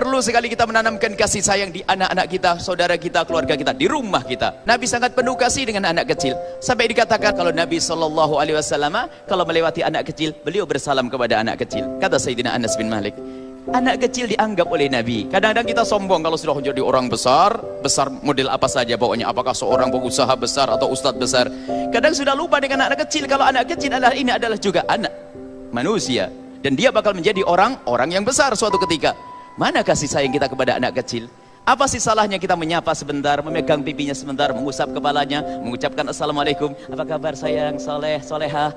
perlu sekali kita menanamkan kasih sayang di anak-anak kita, saudara kita, keluarga kita, di rumah kita. Nabi sangat penuh kasih dengan anak kecil. Sampai dikatakan kalau Nabi SAW kalau melewati anak kecil, beliau bersalam kepada anak kecil. Kata Sayyidina Anas bin Malik, anak kecil dianggap oleh Nabi. Kadang-kadang kita sombong kalau sudah menjadi orang besar, besar model apa saja pokoknya, apakah seorang pengusaha besar atau ustadz besar. Kadang sudah lupa dengan anak kecil, kalau anak kecil adalah juga anak manusia. Dan dia bakal menjadi orang yang besar suatu ketika. Mana kasih sayang kita kepada anak kecil? Apa sih salahnya kita menyapa sebentar, memegang pipinya sebentar, mengusap kepalanya, mengucapkan assalamualaikum, apa kabar sayang, soleh, soleha.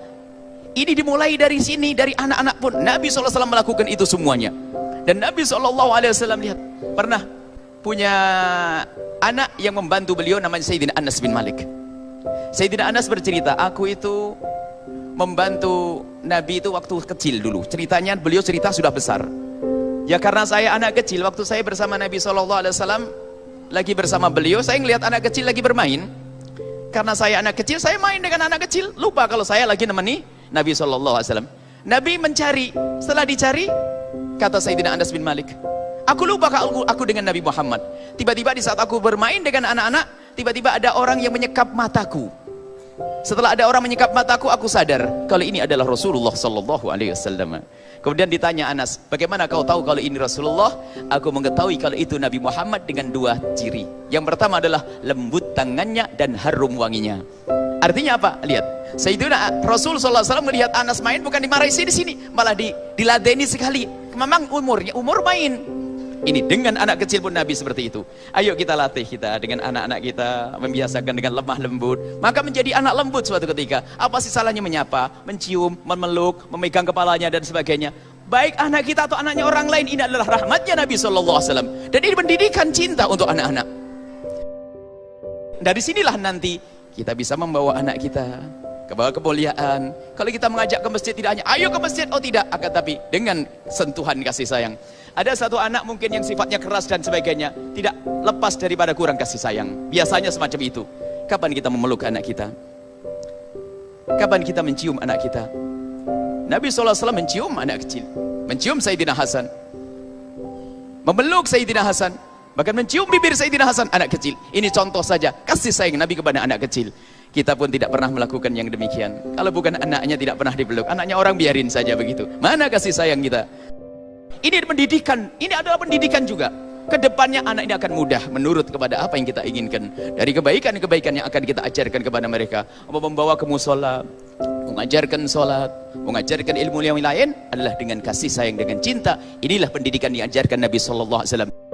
Ini dimulai dari sini, dari anak-anak pun. Nabi SAW melakukan itu semuanya. Dan Nabi SAW lihat, pernah punya anak yang membantu beliau, namanya Sayyidina Anas bin Malik. Sayyidina Anas bercerita, aku itu membantu Nabi itu waktu kecil dulu. Ceritanya beliau cerita sudah besar. Ya karena saya anak kecil, waktu saya bersama Nabi SAW lagi bersama beliau, saya ngelihat anak kecil lagi bermain. Karena saya anak kecil, saya main dengan anak kecil, lupa kalau saya lagi nemeni Nabi SAW. Nabi mencari, setelah dicari, kata Sayyidina Anas bin Malik, aku lupa kalau aku dengan Nabi Muhammad. Tiba-tiba di saat aku bermain dengan anak-anak, tiba-tiba ada orang yang menyekap mataku. Setelah ada orang menyekap mataku, aku sadar kalau ini adalah Rasulullah SAW. Kemudian ditanya Anas, bagaimana kau tahu kalau ini Rasulullah? Aku mengetahui kalau itu Nabi Muhammad dengan dua ciri. Yang pertama adalah lembut tangannya dan harum wanginya. Artinya apa? Lihat, Sayyidina Rasul SAW melihat Anas main, bukan dimarahi di sini, malah diladeni sekali. Memang umur main. Ini dengan anak kecil pun Nabi seperti itu. Ayo kita latih kita dengan anak-anak kita, membiasakan dengan lemah lembut, maka menjadi anak lembut suatu ketika. Apa sih salahnya menyapa, mencium, memeluk, memegang kepalanya dan sebagainya. Baik anak kita atau anaknya orang lain, ini adalah rahmatnya Nabi SAW. Dan ini pendidikan cinta untuk anak-anak. Dari sinilah nanti kita bisa membawa anak kita ke bawah kemuliaan. Kalau kita mengajak ke masjid, tidak hanya ayo ke masjid, oh tidak, akan tapi dengan sentuhan kasih sayang. Ada satu anak mungkin yang sifatnya keras dan sebagainya, tidak lepas daripada kurang kasih sayang. Biasanya semacam itu. Kapan kita memeluk anak kita? Kapan kita mencium anak kita? Nabi SAW mencium anak kecil, mencium Sayyidina Hasan, memeluk Sayyidina Hasan, bahkan mencium bibir Sayyidina Hasan, anak kecil. Ini contoh saja kasih sayang Nabi kepada anak kecil. Kita pun tidak pernah melakukan yang demikian. Kalau bukan anaknya tidak pernah dipeluk, anaknya orang biarin saja begitu. Mana kasih sayang kita? Ini pendidikan, ini adalah pendidikan juga. Kedepannya anak ini akan mudah menurut kepada apa yang kita inginkan. Dari kebaikan-kebaikan yang akan kita ajarkan kepada mereka. Membawa ke musola, mengajarkan sholat, mengajarkan ilmu yang lain adalah dengan kasih sayang, dengan cinta. Inilah pendidikan yang diajarkan Nabi SAW.